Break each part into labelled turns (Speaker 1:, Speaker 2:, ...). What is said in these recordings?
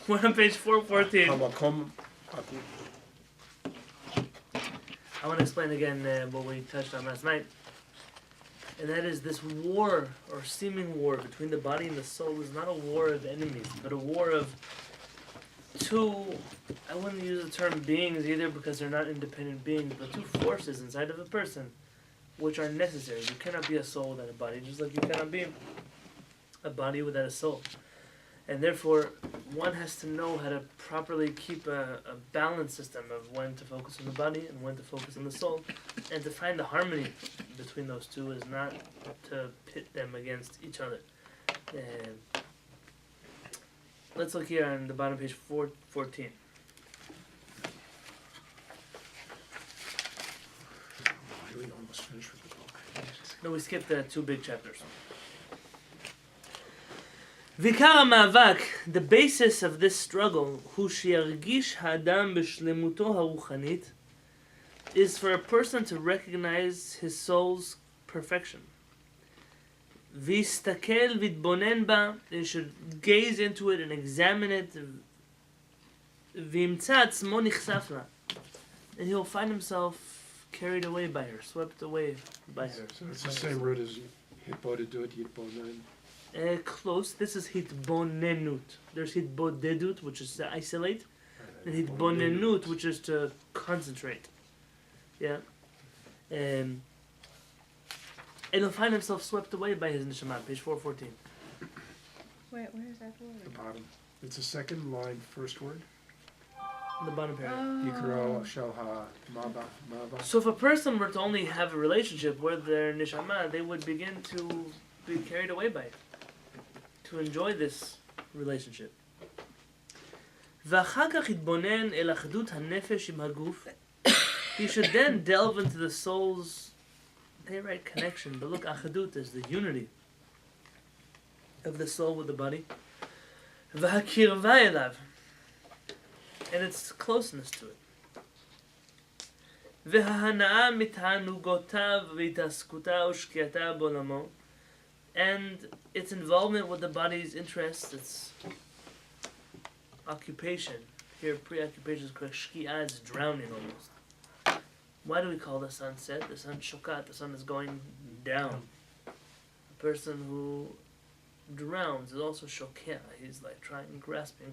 Speaker 1: We're on page 414. I want to explain again what we touched on last night. And that is this war, or seeming war, between the body and the soul is not a war of enemies, but a war of two, I wouldn't use the term beings either because they're not independent beings, but two forces inside of a person which are necessary. You cannot be a soul without a body, just like you cannot be a body without a soul. And therefore, one has to know how to properly keep a balance system of when to focus on the body and when to focus on the soul. And to find the harmony between those two is not to pit them against each other. Let's look here on the bottom page 414.
Speaker 2: We almost finished with the book.
Speaker 1: No, we skipped the two big chapters. Vikar המאבק, the basis of this struggle, הוא שירגיש האדם בשלמותו הרוחנית, is for a person to recognize his soul's perfection. ויסתכל ויתבונן בה, he should gaze into it and examine it, וימצא עצמו נחשף לה, and he'll find himself carried away by her, swept away by her.
Speaker 2: So it's the same root as hitbodedut, yitbonen.
Speaker 1: Close. This is hitbonenut. There's hitbodedut, which is to isolate, and hitbonenut, which is to concentrate. Yeah. And he'll find himself swept away by his neshama. Page 414.
Speaker 3: Where is that word?
Speaker 2: The bottom. It's the second line, first word.
Speaker 1: The bottom paragraph.
Speaker 2: Yikro shel ha-mava.
Speaker 1: So if a person were to only have a relationship with their neshama, they would begin to be carried away by it, to enjoy this relationship. ואחר כך יתבונן אל אחדות הנפש עם הגוף. He should then delve into the soul's, they write connection, but look, achadut is the unity of the soul with the body. והקרבה אליו, and its closeness to it. וההנאה מתענוגותיו והתעסקותיו ושקיעתה בעולמו, and its involvement with the body's interests, its occupation. Here, preoccupation is correct. Shki'ah is drowning almost. Why do we call the sun set? The sun shokat, the sun is going down. A person who drowns is also shokeh. He's like trying, grasping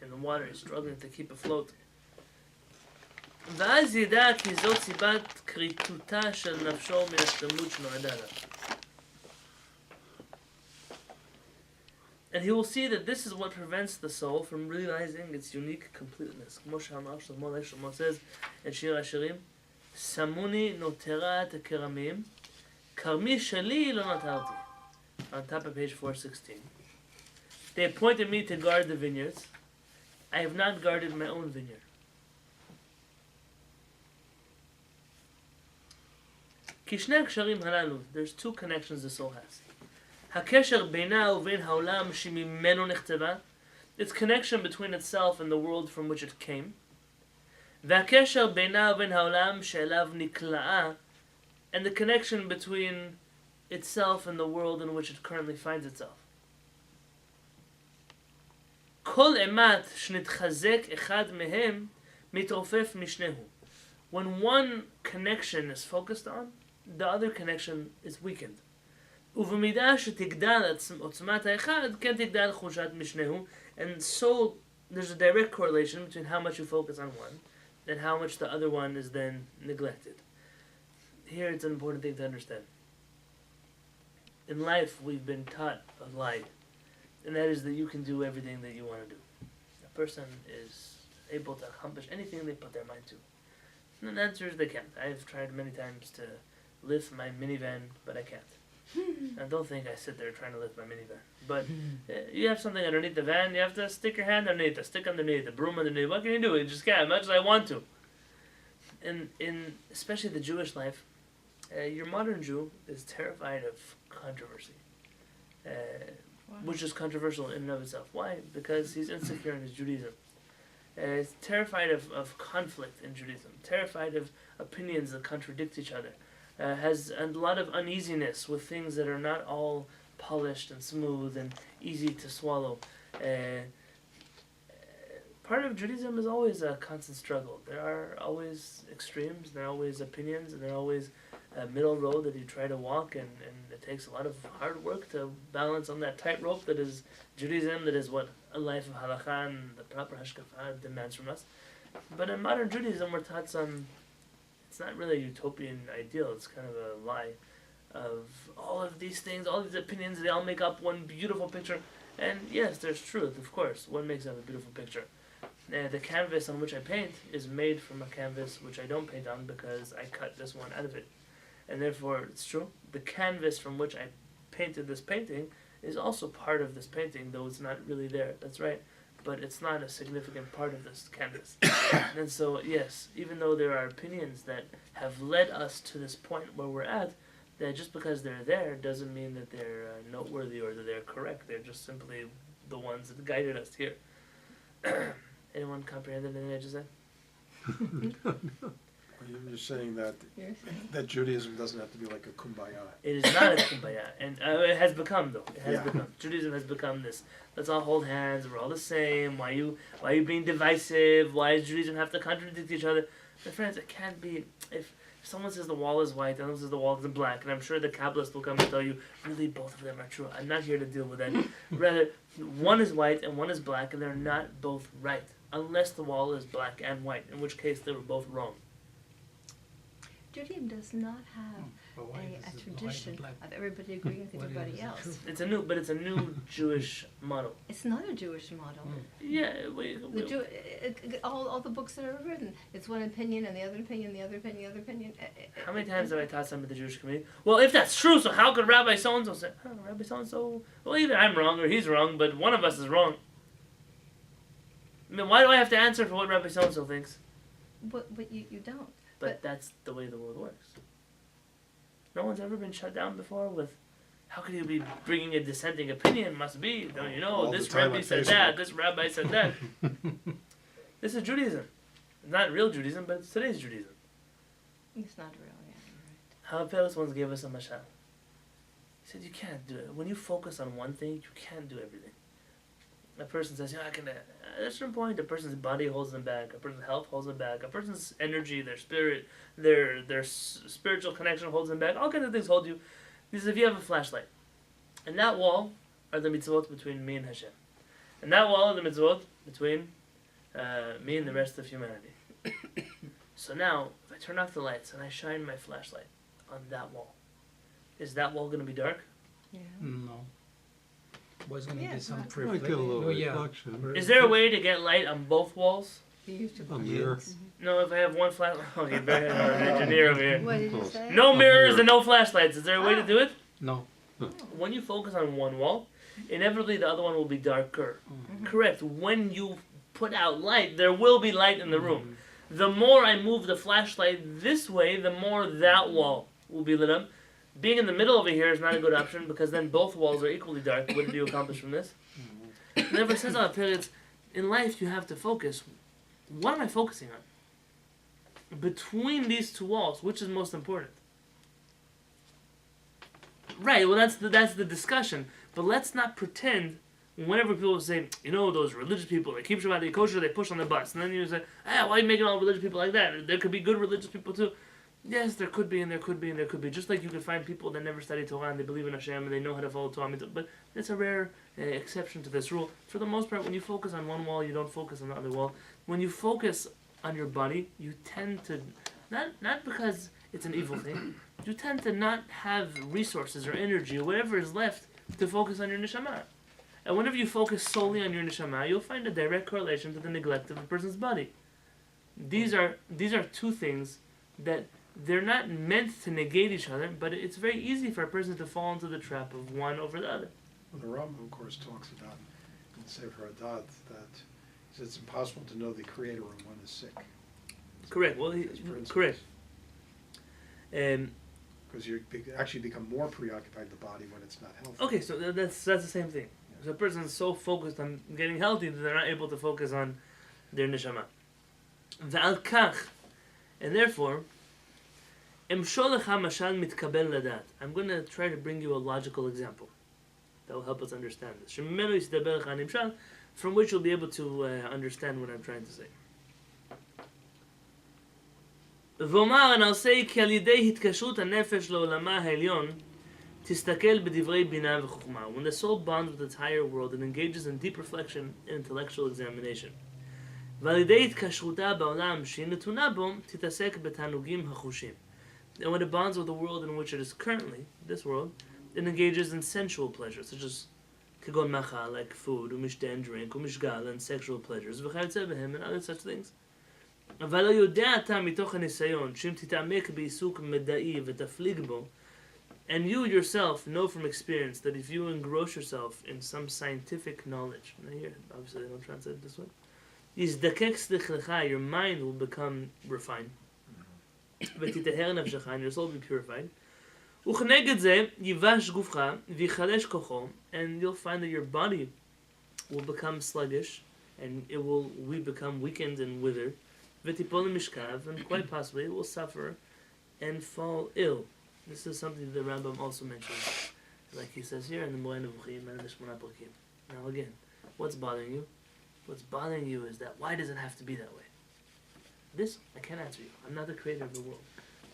Speaker 1: in the water. He's struggling to keep afloat. ואז ידע כי זאת סיבת כריתותה של נפשו מן השלמות שנועדה לה. And he will see that this is what prevents the soul from realizing its unique completeness. כמו שאמר שלמה says in Shaar HaSharim, Samuni noterat keramim, karmi shali lo natarti. On top of page 416. They appointed me to guard the vineyards. I have not guarded my own vineyard. Kishne ksharim halalu. There's two connections the soul has. הקשר בינה ובין העולם שממנו נכתבה, its connection between itself and the world from which it came, והקשר בינה ובין העולם שאליו נקלעה, and the connection between itself and the world in which it currently finds itself. כל אימת שנתחזק אחד מהם מתרופף משנהו. When one connection is focused on, the other connection is weakened. ובמידה שתגדל עוצמת האחד, כן תגדל חולשת משנהו. And so there's a direct correlation between how much you focus on one and how much the other one is then neglected. Here it's an important thing to understand. In life we've been taught a lie, and that is that you can do everything that you want to do. A person is able to accomplish anything they put their mind to. And the answer is they can't. I've tried many times to lift my minivan, but I can't. And don't think I sit there trying to lift my minivan. But you have something underneath the van, you have to stick your hand underneath, a stick underneath, a broom underneath. What can you do? You just can't, as much as I want to. And in especially the Jewish life, your modern Jew is terrified of controversy, which is controversial in and of itself. Why? Because he's insecure in his Judaism. He's terrified of conflict in Judaism, terrified of opinions that contradict each other. Has a lot of uneasiness with things that are not all polished and smooth and easy to swallow. part of Judaism is always a constant struggle. There are always extremes, there are always opinions, and there are always a middle road that you try to walk, and it takes a lot of hard work to balance on that tightrope that is Judaism, that is what a life of halakha and the proper hashkafa demands from us. But in modern Judaism, we're taught it's not really a utopian ideal, it's kind of a lie of all of these things, all these opinions, they all make up one beautiful picture. And yes, there's truth, of course. One makes up a beautiful picture. The canvas on which I paint is made from a canvas which I don't paint on because I cut this one out of it. And therefore, it's true. The canvas from which I painted this painting is also part of this painting, though it's not really there. That's right. But it's not a significant part of this canvas. And so, yes, even though there are opinions that have led us to this point where we're at, that just because they're there doesn't mean that they're noteworthy or that they're correct. They're just simply the ones that guided us here. Anyone comprehend anything I just said?
Speaker 2: You're saying that
Speaker 3: You're saying.
Speaker 2: that Judaism doesn't have to be like a kumbaya.
Speaker 1: It is not a kumbaya, and it has become though. It has
Speaker 2: Yeah.
Speaker 1: become. Judaism has become this. Let's all hold hands. We're all the same. Why you being divisive? Why does Judaism have to contradict each other? My friends, it can't be. If someone says the wall is white, and someone says the wall is black, and I'm sure the Kabbalist will come and tell you, really, both of them are true. I'm not here to deal with that. Rather, one is white and one is black, and they're not both right, unless the wall is black and white, in which case they were both wrong.
Speaker 3: Judaism does not have a tradition of everybody agreeing with everybody else.
Speaker 1: It's a new Jewish model.
Speaker 3: It's not a Jewish model.
Speaker 1: Yeah,
Speaker 3: All the books that are written, it's one opinion and the other opinion, the other opinion, the other opinion.
Speaker 1: How many times have I taught some of the Jewish community? Well, if that's true, so how could Rabbi so-and-so say, oh, Rabbi so-and-so, well, either I'm wrong or he's wrong, but one of us is wrong. I mean, why do I have to answer for what Rabbi so-and-so thinks?
Speaker 3: But you don't.
Speaker 1: But that's the way the world works. No one's ever been shut down before with, how could you be bringing a dissenting opinion? Must be, don't you know,
Speaker 2: All the
Speaker 1: this
Speaker 2: time
Speaker 1: rabbi
Speaker 2: on
Speaker 1: said
Speaker 2: Facebook.
Speaker 1: that, this rabbi said that. This is Judaism. Not real Judaism, but it's today's Judaism.
Speaker 3: It's not real, yeah.
Speaker 1: How Pelis once gave us a mashal. He said, you can't do it. When you focus on one thing, you can't do everything. A person says, yeah, I can. At a certain point, a person's body holds them back. A person's health holds them back. A person's energy, their spirit, their spiritual connection holds them back. All kinds of things hold you. He says, if you have a flashlight, and that wall are the mitzvot between me and Hashem, and that wall are the mitzvot between me and the rest of humanity. So now, if I turn off the lights and I shine my flashlight on that wall, is that wall going to be dark?
Speaker 3: Yeah.
Speaker 4: No. Was going to
Speaker 3: Yeah,
Speaker 4: be
Speaker 3: it's
Speaker 4: some
Speaker 3: not-
Speaker 4: privilege.
Speaker 5: Like a little
Speaker 4: Oh, yeah.
Speaker 5: reflection.
Speaker 1: Is there a way to get light on both walls?
Speaker 3: You used to
Speaker 5: A mirror.
Speaker 1: No, if I have one flashlight. Oh, you better have an engineer over here.
Speaker 3: What did you say?
Speaker 1: No
Speaker 5: A
Speaker 1: mirrors
Speaker 5: mirror.
Speaker 1: and no flashlights. Is there a way to do it?
Speaker 4: No.
Speaker 1: When you focus on one wall, inevitably the other one will be darker.
Speaker 3: Mhm.
Speaker 1: Correct. When you put out light, there will be light in the room. The more I move the flashlight this way, the more that wall will be lit up. Being in the middle over here is not a good option because then both walls are equally dark. What do you accomplish from this? It never says on periods. In life, you have to focus. What am I focusing on? Between these two walls, which is most important? Right. Well, that's the discussion. But let's not pretend. Whenever people say, you know, those religious people, they keep Shabbat, they kosher, they push on the bus, and then you say, why are you making all religious people like that? There could be good religious people too. Yes, there could be, and there could be, and there could be. Just like you could find people that never study Torah and they believe in Hashem and they know how to follow Torah. But it's a rare exception to this rule. For the most part, when you focus on one wall, you don't focus on the other wall. When you focus on your body, you tend to, not because it's an evil thing, you tend to not have resources or energy or whatever is left to focus on your neshama. And whenever you focus solely on your neshama, you'll find a direct correlation to the neglect of a person's body. These are two things that they're not meant to negate each other, but it's very easy for a person to fall into the trap of one over the other.
Speaker 2: Well, the Rambam, of course, talks about in Sefer Hadat that it's impossible to know the Creator when one is sick.
Speaker 1: Correct. Well, correct.
Speaker 2: Because you actually become more preoccupied with the body when it's not healthy.
Speaker 1: Okay, so that's the same thing. So a person is so focused on getting healthy that they're not able to focus on their neshama. Ve'al kach, and therefore, emsholech hamashal mitkabel ladat. I'm going to try to bring you a logical example that will help us understand this. Shemimenu yisdaber lecha nimshal. from which you'll be able to understand what I'm trying to say. ואומר, and I'll say, כי על ידי התקשרות הנפש לעולמה העליון, תסתכל בדברי בינה וחוכמה. When the soul bonds with its higher world, it engages in deep reflection and intellectual examination. ועל ידי התקשרותה בעולם שהיא נתונה בו, תתעסק בתענוגים החושים. And when it bonds with the world in which it is currently, this world, it engages in sensual pleasures, such as כגון מאכל, like food, ומשתה and drink, ומשגל, and sexual pleasures, וכיוצא בהם, and other such things. אבל לא יודע אתה מתוך הניסיון, שאם תתעמק בעיסוק מדעי ותפליג בו, and you yourself know from experience that if you engross yourself in some scientific knowledge, now here, obviously they don't translate it this way, יזדקק שכלך, your mind will become refined, ותטהר נפשך, and your soul will be purified, וכנגד זה ייבש גופך, ויחלש כוחו, and you'll find that your body will become sluggish, and we become weakened and withered, ותיפול למשכב, and quite possibly it will suffer and fall ill. This is something the Rambam also mentions, like he says here in the Moed Nevuchim and the Shmona Prakim. Now again, what's bothering you? What's bothering you is that why does it have to be that way? This, I can't answer you. I'm not the creator of the world.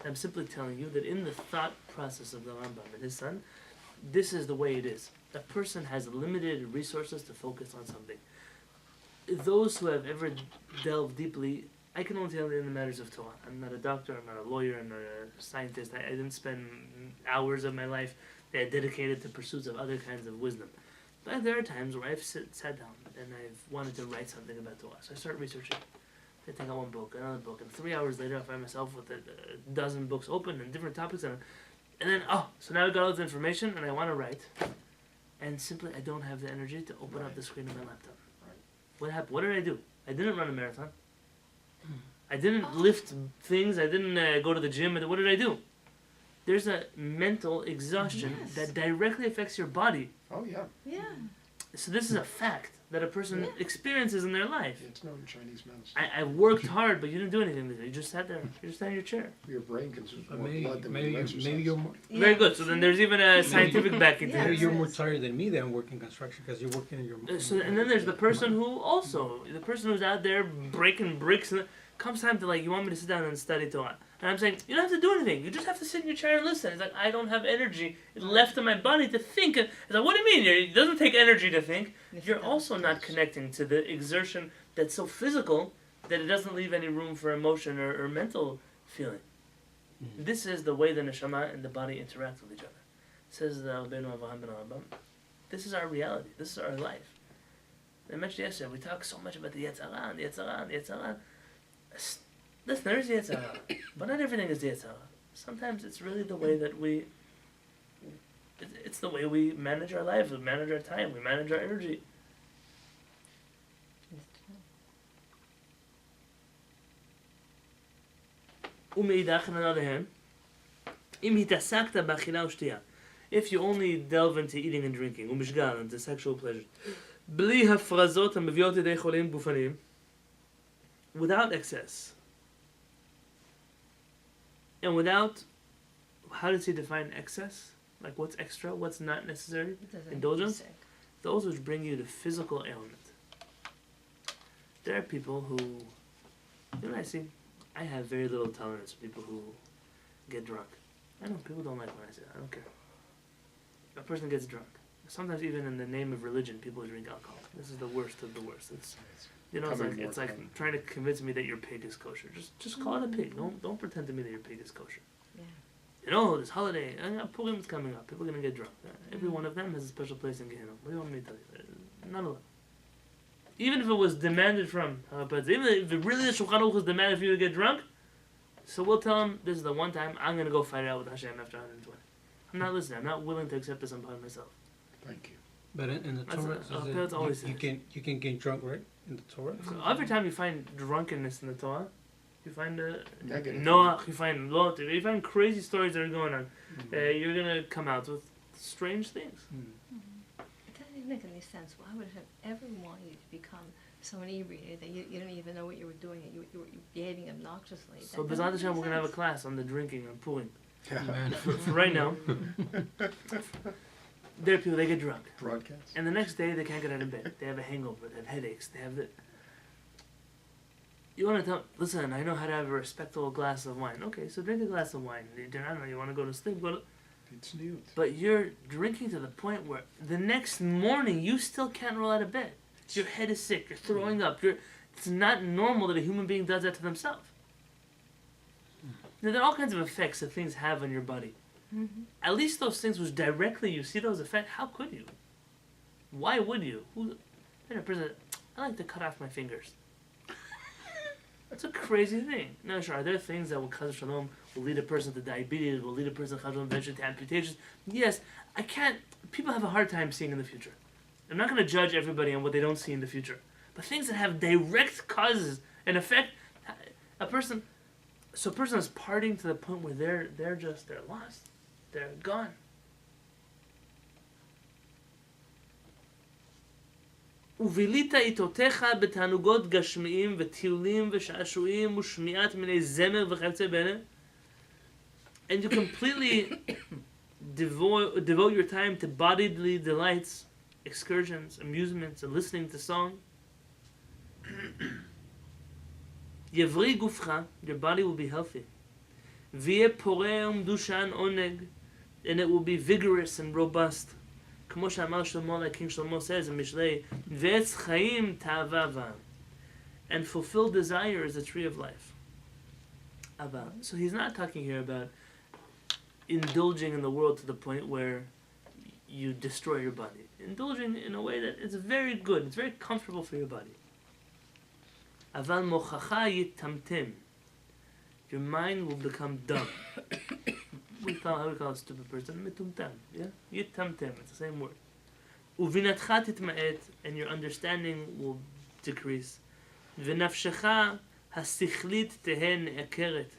Speaker 1: I'm simply telling you that in the thought process of the Rambam and his son, this is the way it is. A person has limited resources to focus on something. Those who have ever delved deeply, I can only tell you in the matters of Torah. I'm not a doctor, I'm not a lawyer, I'm not a scientist. I didn't spend hours of my life dedicated to pursuits of other kinds of wisdom. But there are times where I've sat down and I've wanted to write something about Torah. So I start researching. I take out one book, another book, and 3 hours later I find myself with a dozen books open and different topics. And then, so now I've got all this information and I want to write. And simply I don't have the energy to open up the screen of my laptop. What happened? What did I do? I didn't run a marathon. I didn't lift things. I didn't go to the gym. What did I do? There's a mental exhaustion that directly affects your body.
Speaker 2: Oh, yeah.
Speaker 3: Yeah.
Speaker 1: So this is a fact that a person experiences in their life.
Speaker 2: It's known in Chinese medicine.
Speaker 1: I worked hard, but you didn't do anything with it. You just sat there. You just sat in your chair.
Speaker 2: Your brain consumes more blood than you exercise.
Speaker 4: Maybe you're more,
Speaker 1: Very good. So then there's even a scientific backing to
Speaker 3: Yeah.
Speaker 4: maybe
Speaker 1: this.
Speaker 4: you're more tired than me than working construction because you're working in your.
Speaker 1: And then there's the person the person who's out there breaking bricks, and comes time to you want me to sit down and study Torah. And I'm saying, you don't have to do anything. You just have to sit in your chair and listen. It's like, I don't have energy left in my body to think. It's like, what do you mean? It doesn't take energy to think. You're also not connecting to the exertion that's so physical that it doesn't leave any room for emotion or mental feeling.
Speaker 4: Mm-hmm.
Speaker 1: This is the way the neshama and the body interact with each other. Says the Rabbeinu Avraham ben Rambam. This is our reality. This is our life. I mentioned yesterday, we talk so much about the Yetzirah and the Yetzirah and the Yetzirah. Listen, there's the Yetzirah, but not everything is the Yetzirah. Sometimes it's really the way that it's the way we manage our lives, we manage our time, we manage our energy. Umeidach, on the other hand, im hitasakta b'achila u'shtiya, if you only delve into eating and drinking, umishgal, into sexual pleasure, bli hafrazot ha'meviot yedei cholim gufanim, without excess, and without, how does he define excess? Like what's extra, what's not necessary? Indulgence? Those which bring you to physical ailment. There are people who, you know, I have very little tolerance for people who get drunk. I know people don't like when I say that, I don't care. A person gets drunk. Sometimes even in the name of religion, people drink alcohol. This is the worst of the worst. It's like trying to convince me that your pig is kosher. Just call it a pig. Don't pretend to me that your pig is kosher.
Speaker 3: Yeah.
Speaker 1: You know, this holiday, Purim is coming up. People are going to get drunk. Every one of them has a special place in Gehenna. What do you want me to tell you? None of them. Even if it was demanded from, even if it really the Shulchan Aruch was demanded for you to get drunk, so we'll tell them, this is the one time I'm going to go fight it out with Hashem after 120. I'm not listening. I'm not willing to accept this upon myself.
Speaker 2: Thank you.
Speaker 4: But in the Torah,
Speaker 1: That's always
Speaker 4: you can get drunk, right? In the Torah.
Speaker 1: So every time you find drunkenness in the Torah, you find
Speaker 2: Negative.
Speaker 1: Noach, you find Lot, you find crazy stories that are going on.
Speaker 4: Mm-hmm.
Speaker 1: You're going to come out with strange things.
Speaker 3: It doesn't make any sense. Why would it ever want you to become so inebriated that you didn't even know what you were doing and you were behaving obnoxiously?
Speaker 1: So
Speaker 3: That
Speaker 1: B'ezrat
Speaker 3: doesn't
Speaker 1: Hashem,
Speaker 3: make
Speaker 1: we're going to have a
Speaker 3: sense.
Speaker 1: class on the drinking on Purim.
Speaker 2: Yeah.
Speaker 4: Man.
Speaker 1: For right now, There are people, they get drunk.
Speaker 2: Broadcast.
Speaker 1: And the next day, they can't get out of bed. They have a hangover. They have headaches. They have the... You want to tell... Listen, I know how to have a respectable glass of wine. Okay, so drink a glass of wine. I don't know, you want to go to sleep, go to...
Speaker 2: It's new.
Speaker 1: But you're drinking to the point where the next morning, you still can't roll out of bed. Your head is sick. You're throwing up. It's not normal that a human being does that to themselves. Now, there are all kinds of effects that things have on your body.
Speaker 3: Mm-hmm.
Speaker 1: At least those things which directly you see those effects, how could you? Why would you? I like to cut off my fingers. It's a crazy thing. Now, sure, are there things that will cause shalom, will lead a person to diabetes, will lead a person eventually to amputations? Yes, I can't. People have a hard time seeing in the future. I'm not going to judge everybody on what they don't see in the future. But things that have direct causes and effect, a person is partying to the point where they're lost. They're gone. ובילית איתותיך בתענוגות גשמיים וטיולים ושעשועים ושמיעת מיני זמר וכיוצא באלה. And you completely devote your time to bodily delights, excursions, amusements, and listening to song. יבריא גופך, your body will be healthy. ויהיה פורה ומדושן עונג, and it will be vigorous and robust. כמו שאמר שלמה, like King Shlomo says in Mishlei, ועץ חיים תאווה בה. And fulfill desire is the tree of life. So he's not talking here about indulging in the world to the point where you destroy your body. Indulging in a way that it's very good, it's very comfortable for your body. אבל מוחך יתמתם. Your mind will become dumb. How we call a stupid person? מטומטם. Yeah? יתמתם. It's the same word. ובינתך תתמעט, and your understanding will decrease. ונפשך השכלית תהא נעקרת.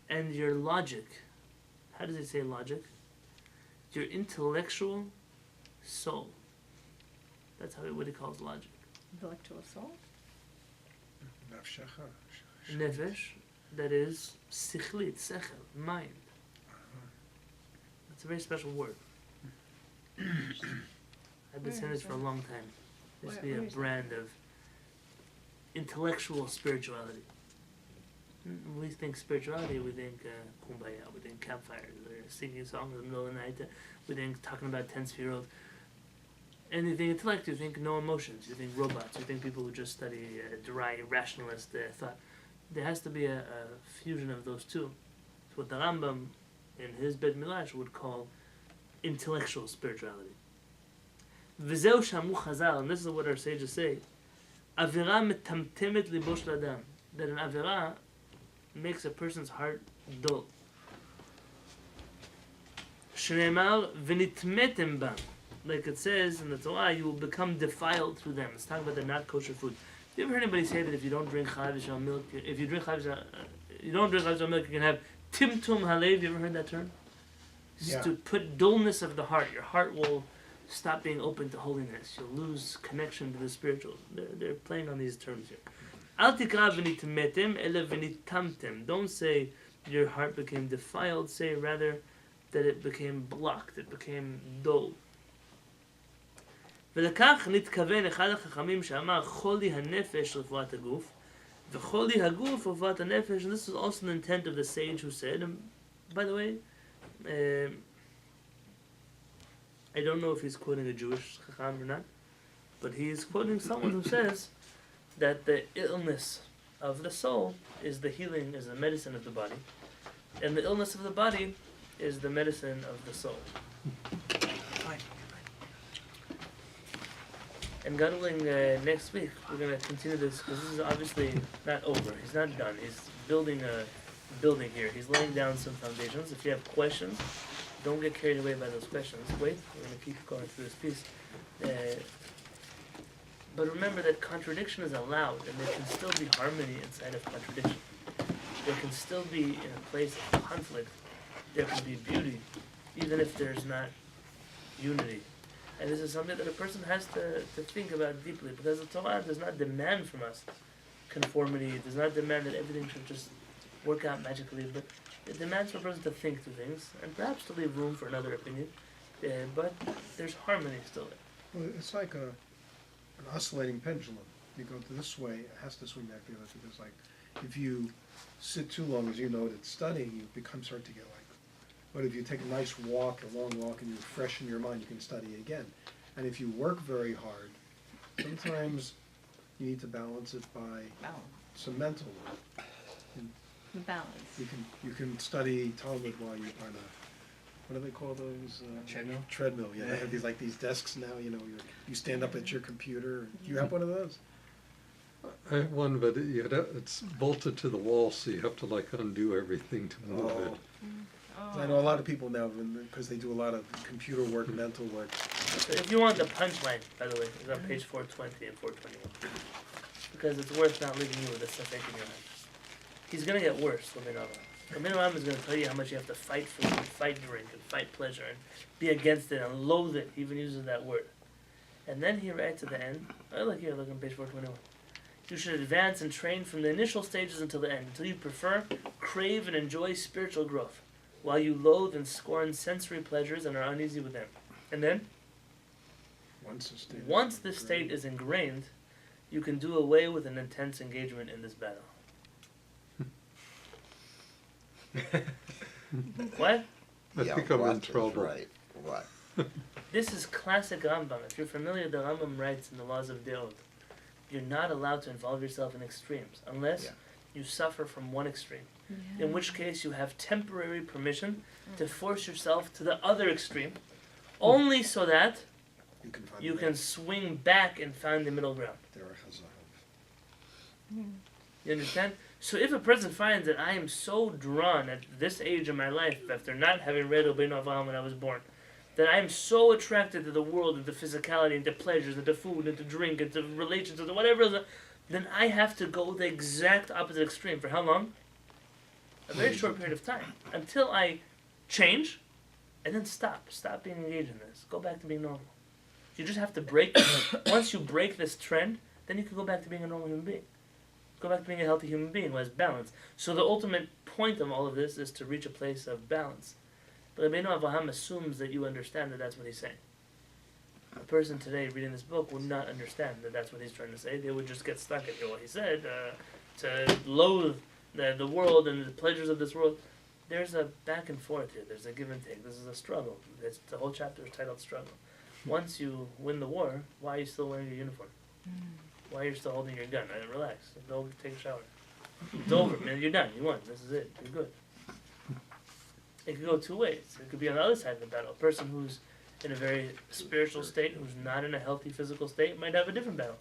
Speaker 1: And your logic, how does it say logic? Your intellectual soul. That's what he calls logic.
Speaker 3: Intellectual soul?
Speaker 1: Nefesh, that is sichlit, sechel, mind. That's a very special word. I've been saying this for a long time. There used to be a brand of intellectual spirituality. When we think spirituality, we think kumbaya, we think campfires, or singing songs in the middle of the night, we think talking about 10-year-olds. And you think intellect, you think no emotions, you think robots, you think people who just study dry, rationalist thought. There has to be a fusion of those two. It's what the Rambam in his Bet Midrash would call intellectual spirituality. V'zeu shamu chazal, and this is what our sages say, avira metamtemet libo shel adam, that an avira makes a person's heart dull. Shneimar v'nitmetem bam, like it says in the Torah, you will become defiled through them. It's talking about the not kosher food. Have you ever heard anybody say that if you don't drink chalav yishal milk, if you drink chalav yishal milk, you can have timtum halev? You ever heard that term? It's
Speaker 2: Yeah.
Speaker 1: to put dullness of the heart. Your heart will stop being open to holiness. You'll lose connection to the spiritual. They're playing on these terms here. Al tikra v'nitmetem ele v'nitamtem. Don't say your heart became defiled. Say rather that it became blocked. It became dull. ולכך נתכוון אחד החכמים שאמר חולי הנפש רפואת הגוף וחולי הגוף רפואת הנפש. And this is also the intent of the sage who said, and by the way, I don't know if he's quoting a Jewish chacham or not, but he is quoting someone who says that the illness of the soul is the healing, is the medicine of the body, and the illness of the body is the medicine of the soul. And God willing, next week we're going to continue this, because this is obviously not over. He's not done. He's building a building here. He's laying down some foundations. If you have questions, don't get carried away by those questions. Wait, we're going to keep going through this piece. But remember that contradiction is allowed, and there can still be harmony inside of contradiction. There can still be, in a place of conflict, there can be beauty, even if there's not unity. And this is something that a person has to think about deeply, because the Torah does not demand from us conformity. It does not demand that everything should just work out magically. But It demands for a person to think through things, and perhaps to leave room for another opinion. But there's harmony still there.
Speaker 2: Well, it's like an oscillating pendulum. You go this way, it has to swing back the other, because like, if you sit too long, as you noted, studying, you start to get like, but if you take a nice walk, a long walk, and you freshen your mind, you can study again. And if you work very hard, sometimes you need to balance it by some mental work.
Speaker 3: The balance.
Speaker 2: You can study Talmud while you're on a, what do they call those?
Speaker 5: Treadmill?
Speaker 2: Treadmill, yeah. They have these desks now, you stand up at your computer. Do you have one of those?
Speaker 6: I have one, but it's bolted to the wall, so you have to like undo everything to move it.
Speaker 2: I know a lot of people now, because they do a lot of computer work, mental work.
Speaker 1: So if you want the punchline, by the way, it's on page 420 and 421. Because it's worth not leaving you with this stuff in your mind. He's going to get worse, Rabbi Yonatan is going to tell you how much you have to fight food, and fight drink, and fight pleasure, and be against it, and loathe it. He even uses that word. And then he writes at the end, look on page 421. You should advance and train from the initial stages until the end, until you prefer, crave, and enjoy spiritual growth, while you loathe and scorn sensory pleasures and are uneasy with them. And then, once the state is ingrained, you can do away with an intense engagement in this battle. What?
Speaker 6: I think I'm in
Speaker 7: what is
Speaker 6: trouble.
Speaker 7: right? What?
Speaker 1: This is classic Rambam. If you're familiar, the Rambam writes in the Laws of Deod, you're not allowed to involve yourself in extremes unless you suffer from one extreme.
Speaker 3: Yeah.
Speaker 1: In which case you have temporary permission to force yourself to the other extreme, only so that you can swing back and find the middle ground. You understand? So if a person finds that I am so drawn at this age of my life, after not having read Rabbeinu Avraham when I was born, that I am so attracted to the world, and to physicality, and to pleasures, and to food, and to drink, and to relations, and to whatever else, then I have to go the exact opposite extreme. For how long? A very short period of time. Until I change, and then stop. Stop being engaged in this. Go back to being normal. You just have to break. Once you break this trend, then you can go back to being a normal human being. Go back to being a healthy human being who has balance. So the ultimate point of all of this is to reach a place of balance. But Rabbeinu Avraham assumes that you understand that that's what he's saying. A person today reading this book would not understand that that's what he's trying to say. They would just get stuck at what he said, to loathe the world and the pleasures of this world. There's a back and forth here. There's a give and take. This is a struggle. The whole chapter is titled Struggle. Once you win the war, why are you still wearing your uniform? Why are you still holding your gun? Relax. Go take a shower. It's over, man. You're done. You won. This is it. You're good. It could go two ways. It could be on the other side of the battle. A person who's in a very spiritual state, who's not in a healthy physical state, might have a different battle.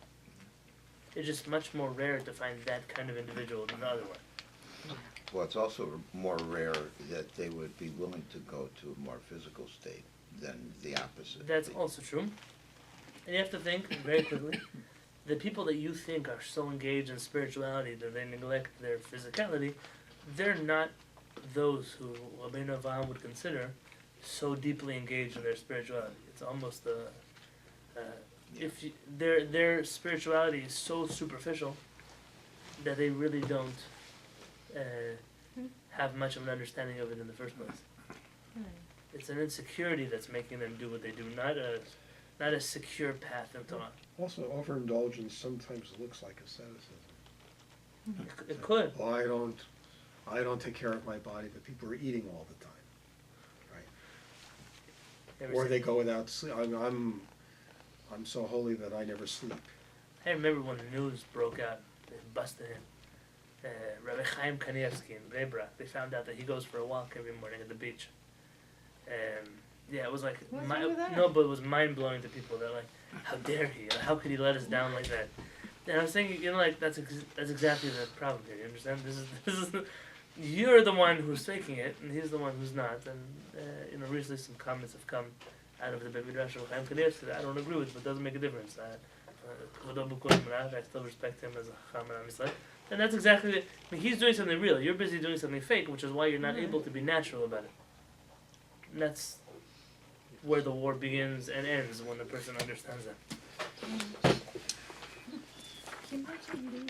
Speaker 1: It's just much more rare to find that kind of individual than the other one.
Speaker 7: Well, it's also more rare that they would be willing to go to a more physical state than the opposite.
Speaker 1: That's also true. And you have to think very quickly. The people that you think are so engaged in spirituality that they neglect their physicality, they're not those who Rabbeinu Avraham would consider so deeply engaged in their spirituality. It's almost their spirituality is so superficial that they really don't have much of an understanding of it in the first place. It's an insecurity that's making them do what they do, not a secure path in Torah.
Speaker 2: Also, overindulgence sometimes looks like asceticism.
Speaker 1: It could.
Speaker 2: Well, I don't take care of my body, but people are eating all the time, right? Or they go without sleep. I'm so holy that I never sleep.
Speaker 1: I remember when the news broke out, they busted him. Rabbi Chaim Kanievsky in Bnei Brak, they found out that he goes for a walk every morning at the beach. Yeah, it was like
Speaker 3: What's wrong with that?
Speaker 1: no, but it was mind blowing to people. They're like, "How dare he? How could he let us down like that?" And I was thinking, like that's exactly the problem here. You understand? This is you're the one who's faking it, and he's the one who's not. And recently some comments have come out of the Beit Midrash of Chaim Kanievsky that I don't agree with, but it doesn't make a difference. I still respect him as a Chacham and Am Yisrael. And that's exactly it. I mean, he's doing something real. You're busy doing something fake, which is why you're not able to be natural about it. And that's where the war begins and ends, when the person understands that.
Speaker 3: Imagine